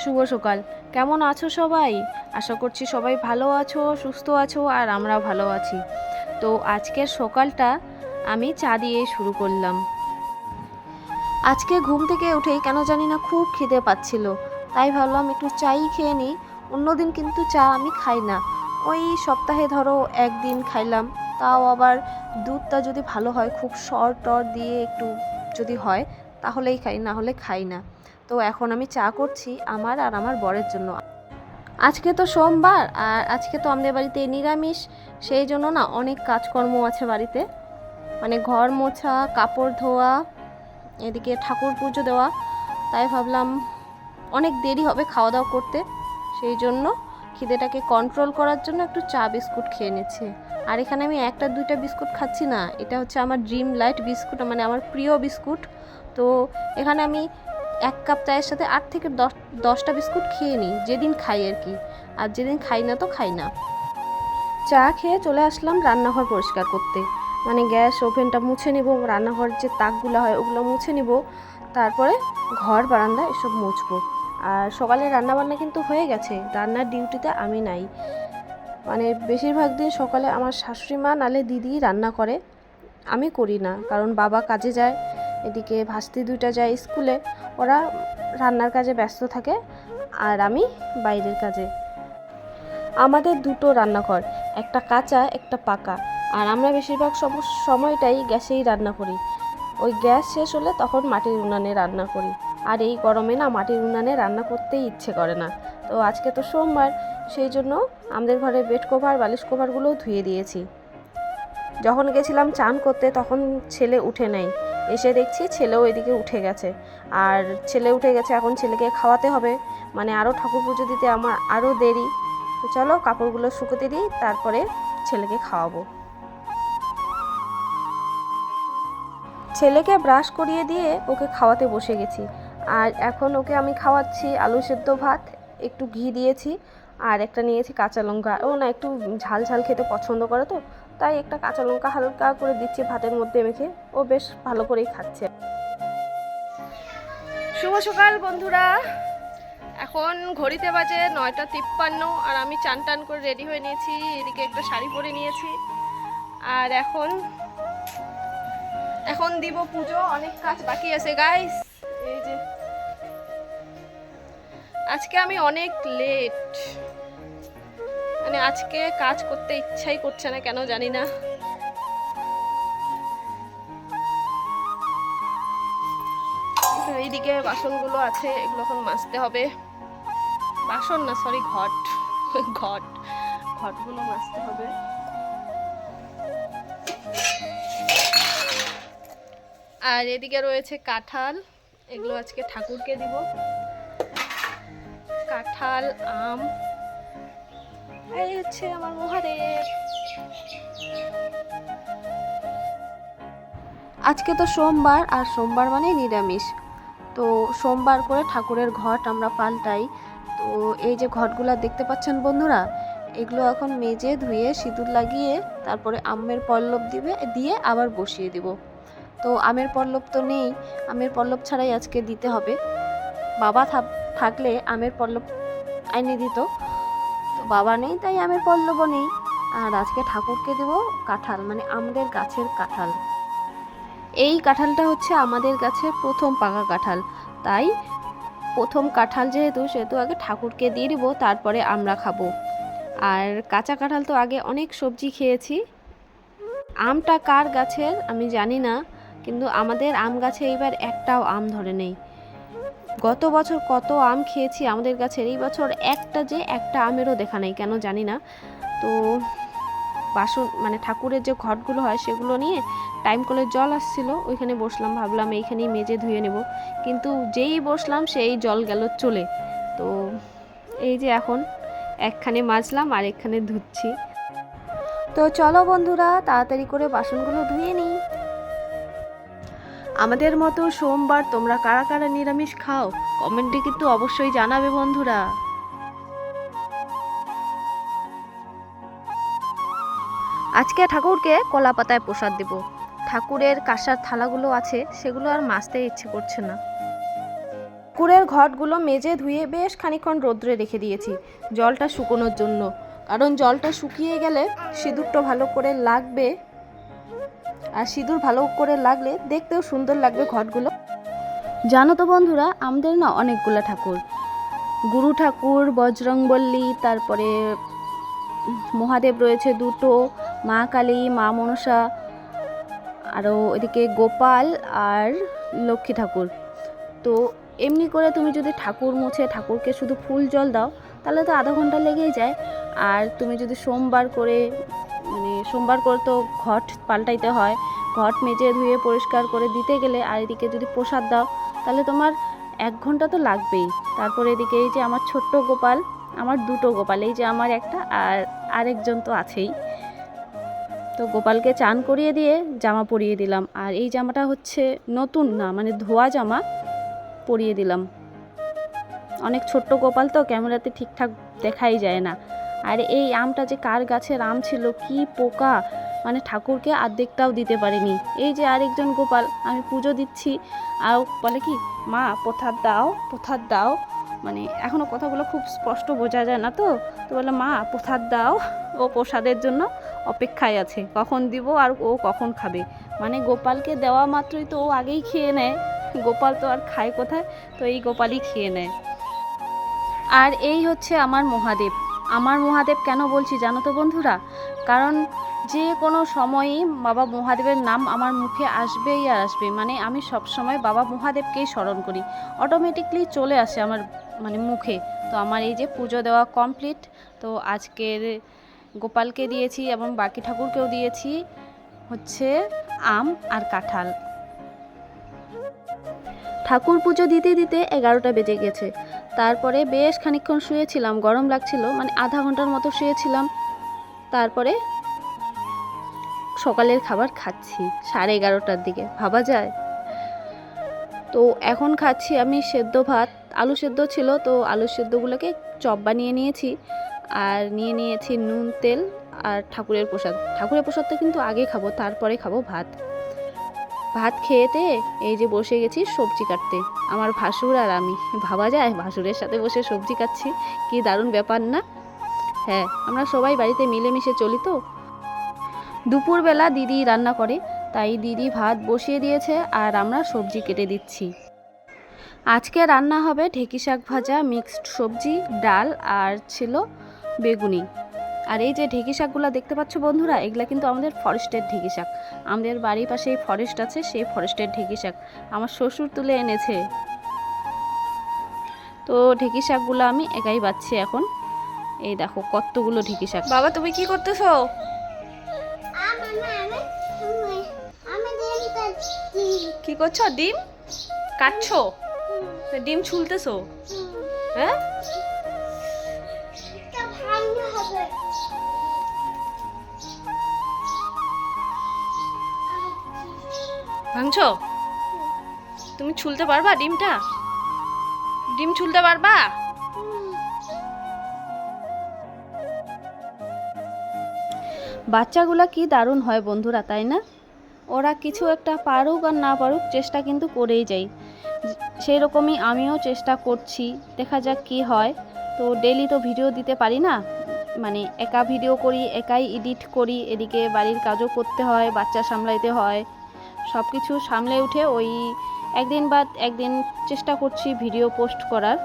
শুভ সকাল। কেমন আছো সবাই? আশা করছি সবাই ভালো আছো, সুস্থ আছো, আর আমরা ভালো আছি। তো আজকের সকালটা আমি চা দিয়ে শুরু করলাম। আজকে ঘুম থেকে উঠেই কেন জানি না খুব খিদে পাচ্ছিল, তাই ভাবলাম একটু চাই খেয়ে নিই। অন্যদিন কিন্তু চা আমি খাই না, ওই সপ্তাহে ধরো একদিন খাইলাম, তাও আবার দুধটা যদি ভালো হয়, খুব সর টর দিয়ে একটু যদি হয় তাহলেই খাই, না হলে খাই না। তো এখন আমি চা করছি আমার আর আমার বরের জন্য। আজকে তো সোমবার, আর আজকে তো আমাদের বাড়িতে নিরামিষ, সেই জন্য না অনেক কাজকর্ম আছে বাড়িতে, মানে ঘর মোছা, কাপড় ধোয়া, এদিকে ঠাকুর পুজো দেওয়া। তাই ভাবলাম অনেক দেরি হবে খাওয়া দাওয়া করতে, সেই জন্য খিদেটাকে কন্ট্রোল করার জন্য একটু চা বিস্কুট খেয়ে নিচ্ছি। আর এখানে আমি একটা দুইটা বিস্কুট খাচ্ছি না, এটা হচ্ছে আমার ড্রিম লাইট বিস্কুট, মানে আমার প্রিয় বিস্কুট। তো এখানে আমি 1 কাপ চায়ের সাথে 8 থেকে 10টা বিস্কুট খেয়ে নিই, যেদিন খাই আর কি, আর যেদিন খাই না তো খাই না। চা খেয়ে চলে আসলাম রান্নাঘর পরিষ্কার করতে, মানে গ্যাস ওভেনটা মুছে নিব, রান্নাঘরের যে তাকগুলো হয় ওগুলো মুছে নিব, তারপরে ঘর বারান্দা এসব মুছবো। আর সকালে রান্নাবান্না কিন্তু হয়ে গেছে, রান্নার ডিউটিতে আমি নাই। মানে বেশিরভাগ দিন সকালে আমার শাশুড়ি মা নালে দিদি রান্না করে, আমি করি না, কারণ বাবা কাজে যায়, এদিকে ভাস্তি দুইটা যায় স্কুলে, ওরা রান্নার কাজে ব্যস্ত থাকে, আর আমি বাইরের কাজে। আমাদের দুটো রান্নাঘর, একটা কাঁচা একটা পাকা, আর আমরা বেশিরভাগ সময়টাই গ্যাসেই রান্না করি। ওই গ্যাস শেষ হলে তখন মাটির উনানে রান্না করি, আর এই গরমে না মাটির উনানে রান্না করতেই ইচ্ছে করে না। তো আজকে তো সোমবার, সেই জন্য আমাদের ঘরে বেড কভার বালিশ কভারগুলোও ধুয়ে দিয়েছি। যখন গেছিলাম চান করতে তখন ছেলে উঠে নাই, এসে দেখছি ছেলেও এদিকে উঠে গেছে। আর ছেলে উঠে গেছে, এখন ছেলেকে খাওয়াতে হবে, মানে আরও ঠাকুর পুজো দিতে আমার আরও দেরি। তো চলো কাপড়গুলো শুকোতে দিই, তারপরে ছেলেকে খাওয়াবো। ছেলেকে ব্রাশ করিয়ে দিয়ে ওকে খাওয়াতে বসে গেছি, আর এখন ওকে আমি খাওয়াচ্ছি আলু সেদ্ধ ভাত, একটু ঘি দিয়েছি, আর একটা নিয়েছি কাঁচা লঙ্কা। ও না একটু ঝাল ঝাল খেতে পছন্দ করে, তো তাই একটা কাঁচা লঙ্কা হালকা করে দিচ্ছি ভাতের মধ্যে মেখে, ও বেশ ভালো করেই খাচ্ছে। শুভ সকাল বন্ধুরা, এখন ঘড়িতে বাজে 9টা 53, আর আমি চান টান করে রেডি হয়ে নিয়েছি, এদিকে একটা শাড়ি পরে নিয়েছি, আর এখন দিব পুজো। অনেক কাজ বাকি আছে গাইস। এই যে আজকে আমি অনেক লেট, মানে আজকে কাজ করতে ইচ্ছাই করছে না, কেন জানি না। এইদিকে বাসনগুলো আছে, এগুলো এখন মাজতে হবে। বাসন না, সরি, ঘটগুলো মাজতে হবে। আর এদিকে রয়েছে কাঁঠাল, এগুলো আজকে ঠাকুরকে দিব। কাঁঠাল, আম, এই হচ্ছে আমার মহাদেব। আজকে তো সোমবার, আর সোমবার মানে নিরামিষ, তো সোমবার করে ঠাকুরের ঘট আমরা পাল্টাই। তো এই যে ঘটগুলো দেখতে পাচ্ছেন বন্ধুরা, এগুলো এখন মেজে ধুয়ে সিঁদুর লাগিয়ে তারপরে আমের পল্লব দিয়ে আবার বসিয়ে দিব। তো আমের পল্লব তো নেই, আমের পল্লব ছাড়াই আজকে দিতে হবে। বাবা থাকলে আমের পল্লব আইনে দিত, তো বাবা নেই তাই আমের পল্লবও নেই। আর আজকে ঠাকুরকে দেব কাঁঠাল, মানে আমাদের গাছের কাঁঠাল। এই কাঁঠালটা হচ্ছে আমাদের গাছের প্রথম পাকা কাঁঠাল, তাই প্রথম কাঁঠাল সেহেতু আগে ঠাকুরকে দিয়ে দিব, তারপরে আমরা খাবো। আর কাঁচা কাঁঠাল তো আগে অনেক সবজি খেয়েছি। আমটা কার গাছের আমি জানি না, কিন্তু আমাদের আম গাছে এইবার একটাও আম ধরে নেই। গত বছর কত আম খেয়েছি আমাদের গাছের, এই বছর একটা আমেরও দেখা নেই, কেন জানি না। তো বাসন, মানে ঠাকুরের যে ঘটগুলো হয় সেগুলো নিয়ে টাইম কলের জল আসছিল, ওইখানে বসলাম, ভাবলাম এইখানেই মেজে ধুয়ে নেব, কিন্তু যেই বসলাম সেই জল গেল চলে। তো এই যে এখন একখানে মাজলাম আর একখানে ধুচ্ছি। তো চলো বন্ধুরা তাড়াতাড়ি করে বাসনগুলো ধুয়ে নিই। আমাদের মতো সোমবার তোমরা কারা কারা নিরামিষ খাও কমেন্টে কিন্তু অবশ্যই জানাবে বন্ধুরা। আজকে ঠাকুরকে কলা পাতায় প্রসাদ দেব। ঠাকুরের কাঁসার থালাগুলো আছে, সেগুলো আর মাজতে ইচ্ছে করছে না। ঠাকুরের ঘটগুলো মেজে ধুয়ে বেশ খানিকক্ষণ রোদ্রে রেখে দিয়েছি জলটা শুকোনোর জন্য, কারণ জলটা শুকিয়ে গেলে সিঁদুরটা ভালো করে লাগবে, আর সিঁদুর ভালো করে লাগলে দেখতেও সুন্দর লাগবে ঘটগুলো। জানো তো বন্ধুরা, আমাদের না অনেকগুলো ঠাকুর, গুরু ঠাকুর, বজরংবলী, তারপরে মহাদেব রয়েছে দুটো, মা কালী, মা মনসা, আরও এদিকে গোপাল আর লক্ষ্মী ঠাকুর। তো এমনি করে তুমি যদি ঠাকুর মুছে ঠাকুরকে শুধু ফুল জল দাও তাহলে তো আধা ঘন্টা লেগেই যায়। আর তুমি যদি সোমবার করে তো ঘট পাল্টাইতে হয়, ঘট মেজে ধুয়ে পরিষ্কার করে দিতে গেলে, আর এদিকে যদি প্রসাদ দাও তাহলে তোমার 1 ঘন্টা তো লাগবেই। তারপরে এদিকে এই যে আমার ছোট্ট গোপাল, আমার দুটো গোপাল, এই যে আমার একটা আর আরেকজন তো আছেই। তো গোপালকে চান করিয়ে দিয়ে জামা পরিয়ে দিলাম, আর এই জামাটা হচ্ছে নতুন না, মানে ধোয়া জামা পরিয়ে দিলাম। অনেক ছোট্ট গোপাল তো ক্যামেরাতে ঠিকঠাক দেখাই যায় না। আর এই আমটা যে কার গাছের আম ছিল, কি পোকা, মানে ঠাকুরকে অর্ধেকটাও দিতে পারিনি। এই যে আরেকজন গোপাল, আমি পুজো দিচ্ছি আর বলে কি, মা প্রসাদ দাও, প্রসাদ দাও, মানে এখনও কথাগুলো খুব স্পষ্ট বোঝা যায় না, তো বলে মা প্রসাদ দাও। ও প্রসাদের জন্য অপেক্ষায় আছে, কখন দিব আর ও কখন খাবে। মানে গোপালকে দেওয়া মাত্রই তো ও আগেই খেয়ে নেয়, গোপাল তো আর খায় কোথায়, তো এই গোপালই খেয়ে নেয়। আর এই হচ্ছে আমার মহাদেব। আমার মহাদেব কেন বলছি জানো তো বন্ধুরা, কারণ যে কোনো সময়ই বাবা মহাদেবের নাম আমার মুখে আসবেই আর আসবে, মানে আমি সব সময় বাবা মহাদেবকেই স্মরণ করি, অটোমেটিকলি চলে আসে আমার মুখে। তো আমার এই যে পুজো দেওয়া কমপ্লিট। তো আজকের গোপালকে দিয়েছি এবং বাকি ঠাকুরকেও দিয়েছি হচ্ছে আম আর কাঁঠাল। ঠাকুর পুজো দিতে দিতে 11টা বেজে গেছে। তারপরে বেশ খানিকক্ষণ শুয়েছিলাম, গরম লাগছিল, মানে আধা ঘন্টার মতো শুয়েছিলাম। তারপরে সকালের খাবার খাচ্ছি 11:30টার দিকে, ভাবা যায়। তো এখন খাচ্ছি আমি সেদ্ধ ভাত, আলু সেদ্ধ ছিল, তো আলু সেদ্ধগুলোকে চপ বানিয়ে নিয়েছি, আর নিয়ে নিয়েছি নুন তেল আর ঠাকুরের প্রসাদ। ঠাকুরের প্রসাদটা কিন্তু আগে খাবো, তারপরে খাবো ভাত। ভাত খেয়েতে এই যে বসে গেছি সবজি কাটতে, আমার ভাসুর আর আমি। ভাবা যায় ভাসুরের সাথে বসে সবজি কাটছি, কি দারুণ ব্যাপার না? হ্যাঁ, আমরা সবাই বাড়িতে মিলেমিশে চলি। তো দুপুরবেলা দিদি রান্না করে, তাই দিদি ভাত বসিয়ে দিয়েছে আর আমরা সবজি কেটে দিচ্ছি। আজকে রান্না হবে ঢেঁকি শাক ভাজা, মিক্সড সবজি, ডাল আর ছিল বেগুনি। আর এই যে ঢেঁকি শাকগুলো দেখতে পাচ্ছ বন্ধুরা, এগুলা কিন্তু আমাদের ফরেস্টের ঢেঁকি শাক। আমাদের বাড়ির পাশেই ফরেস্ট আছে, সেই ফরেস্টের ঢেঁকি শাক আমার শ্বশুর তুলে এনেছে। তো ঢেঁকি শাকগুলো আমি একাই বাচ্ছি এখন। এই দেখো কতগুলো ঢেঁকি শাক। বাবা তুমি কি করতেছো? কি করছো? ডিম কাটছো? ডিম ছুলতেছো? হ্যাঁ, ভাঙছো? তুমি ছুলতে পারবা ডিমটা? ডিম ছুলতে পারবা? বাচ্চাগুলা কি দারুণ হয় বন্ধুরা, তাই না? ওরা কিছু একটা পারুক আর না পারুক, চেষ্টা কিন্তু করেই যাই। সেই রকমই আমিও চেষ্টা করছি, দেখা যাক কি হয়। তো ডেলি তো ভিডিও দিতে পারি না, মানে একা ভিডিও করি, একাই এডিট করি, এদিকে বাড়ির কাজও করতে হয়, বাচ্চা সামলাইতে হয়, সব কিছু সামলে উঠে ওই একদিন বাদ একদিন চেষ্টা করছি ভিডিও পোস্ট করার।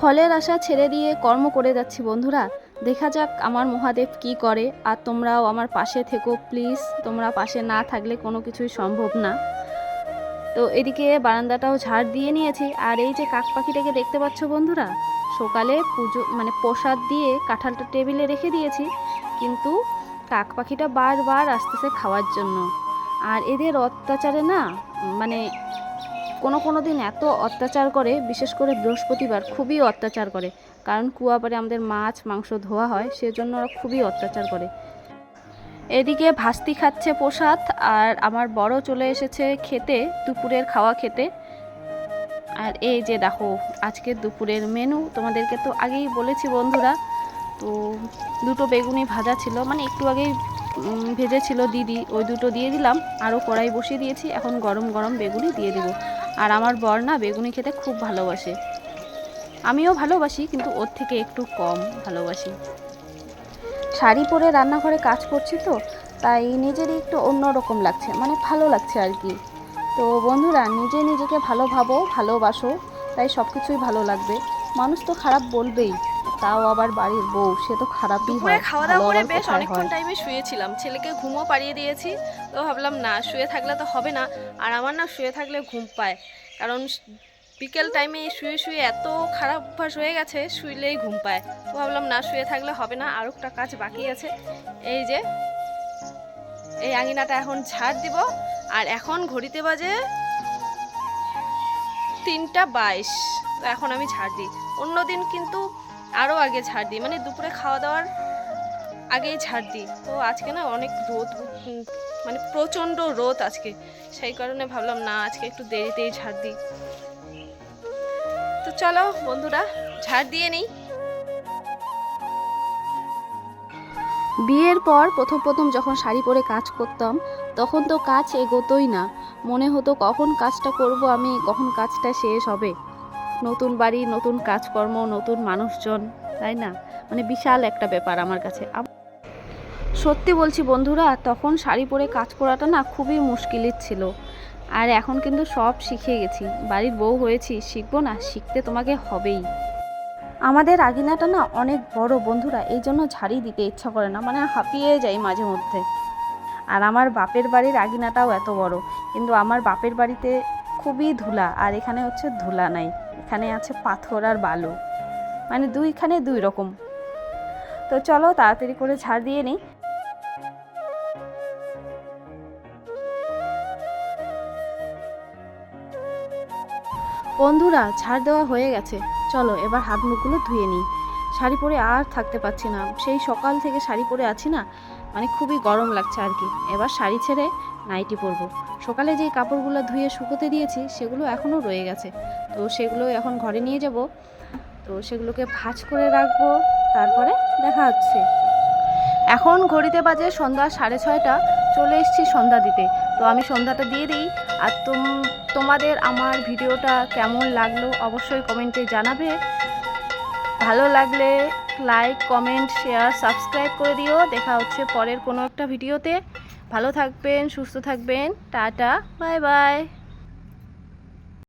ফলের আশা ছেড়ে দিয়ে কর্ম করে যাচ্ছি বন্ধুরা, দেখা যাক আমার মহাদেব কি করে। আর তোমরাও আমার পাশে থেকো প্লিজ, তোমরা পাশে না থাকলে কোনো কিছুই সম্ভব না। তো এদিকে বারান্দাটাও ঝাড় দিয়ে নিয়েছি। আর এই যে কাক পাখিটাকে দেখতে পাচ্ছ বন্ধুরা, সকালে পুজো প্রসাদ দিয়ে কাঁঠালটা টেবিলে রেখে দিয়েছি, কিন্তু কাক পাখিটা বারবার আসতেছে খাওয়ার জন্য। আর এদের অত্যাচারে না, মানে কোনো দিন এত অত্যাচার করে, বিশেষ করে বৃহস্পতিবার খুবই অত্যাচার করে, কারণ কুয়াপাড়ে আমাদের মাছ মাংস ধোয়া হয়, সেজন্য ওরা খুবই অত্যাচার করে। এদিকে ভাস্তি খাচ্ছে প্রসাদ, আর আমার বড় চলে এসেছে খেতে, দুপুরের খাওয়া খেতে। আর এই যে দেখো আজকের দুপুরের মেনু, তোমাদেরকে তো আগেই বলেছি বন্ধুরা। তো দুটো বেগুনি ভাজা ছিল, মানে একটু আগেই ভেজেছিল দিদি, ওই দুটো দিয়ে দিলাম, আরও কড়াই বসিয়ে দিয়েছি, এখন গরম গরম বেগুনি দিয়ে দেবো। আর আমার বর না বেগুনি খেতে খুব ভালোবাসে, আমিও ভালোবাসি কিন্তু ওর থেকে একটু কম ভালোবাসি। শাড়ি পরে রান্নাঘরে কাজ করছি তো, তাই নিজেরই একটু অন্যরকম লাগছে, মানে ভালো লাগছে আর কি। তো বন্ধুরা, নিজে নিজেকে ভালো ভাবো, ভালোবাসো, তাই সব কিছুই ভালো লাগবে। মানুষ তো খারাপ বলবেই, তাও আবার বাড়ির বউ, সে তো খারাপই হয়। খাওয়া দাওয়া করে বেশ অনেকক্ষণ টাইমে শুয়েছিলাম, ছেলেকে ঘুমও পাড়িয়ে দিয়েছি। তো ভাবলাম না, শুয়ে থাকলে তো হবে না, আর আমার না শুয়ে থাকলে ঘুম পায়, কারণ বিকেল টাইমে শুয়ে শুয়ে এত খারাপ অভ্যাস হয়ে গেছে, শুইলেই ঘুম পায়। তো ভাবলাম না, শুয়ে থাকলে হবে না, আরও একটা কাজ বাকি আছে। এই যে এই আঙিনাটা এখন ঝাড় দিব, আর এখন ঘড়িতে বাজে 3:22। তো এখন আমি ঝাড় দিই। অন্যদিন কিন্তু আরও আগে ঝাড় দিই, মানে দুপুরে খাওয়া দাওয়ার আগেই ঝাড় দিই। তো আজকে না অনেক রোদ, মানে প্রচণ্ড রোদ আজকে, সেই কারণে ভাবলাম না, আজকে একটু দেরিতেই ঝাড় দিই। তো চলো বন্ধুরা, ঝাড় দিয়ে নিই। বিয়ের পর প্রথম প্রথম যখন শাড়ি পরে কাজ করতাম, তখন তো কাজ এগোতোই না, মনে হতো কখন কাজটা করব আমি, কখন কাজটা শেষ হবে। নতুন বাড়ি, নতুন কাজকর্ম, নতুন মানুষজন, তাই না? মানে বিশাল একটা ব্যাপার আমার কাছে। সত্যি বলছি বন্ধুরা, তখন শাড়ি পরে কাজ করাটা না খুবই মুশকিলের ছিল। আর এখন কিন্তু সব শিখে গেছি, বাড়ির বউ হয়েছি, শিখবো না? শিখতে তোমাকে হবেই। আমাদের আঙিনাটা না অনেক বড় বন্ধুরা, এই জন্য ঝাড়ি দিতে ইচ্ছা করে না, মানে হাঁপিয়ে যাই মাঝে মধ্যে। আর আমার বাপের বাড়ির আঙিনাটাও এত বড়, কিন্তু আমার বাপের বাড়িতে খুবই ধুলা, আর এখানে হচ্ছে ধুলা নাই, এখানে আছে পাথর আর বালু, মানে দুইখানে দুই রকম। তো চলো তাড়াতাড়ি করে ঝাড় দিয়ে নিই। বন্ধুরা, ঝাড় দেওয়া হয়ে গেছে, চলো এবার হাত মুখগুলো ধুয়ে নিই। শাড়ি পরে আর থাকতে পারছি না, সেই সকাল থেকে শাড়ি পরে আছি না, মানে খুবই গরম লাগছে আর কি। এবার শাড়ি ছেড়ে নাইটি পরবো। সকালে যেই কাপড়গুলো ধুয়ে শুকোতে দিয়েছি সেগুলো এখনও রয়ে গেছে, তো সেগুলো এখন ঘরে নিয়ে যাব। তো সেগুলোকে ভাঁজ করে রাখবো, তারপরে দেখা হচ্ছে। এখন ঘড়িতে বাজে সন্ধ্যা 6:30, চলে এসেছি সন্ধ্যা দিতে। তো আমি সন্ধ্যাটা দিয়ে দিই। আর তোমাদের আমার ভিডিওটা কেমন লাগলো অবশ্যই কমেন্টে জানাবে। ভালো লাগলে লাইক, কমেন্ট, শেয়ার, সাবস্ক্রাইব করে দিও। দেখা হচ্ছে পরের কোনো একটা ভিডিওতে। ভালো থাকবেন, সুস্থ থাকবেন, টাটা, বাই বাই।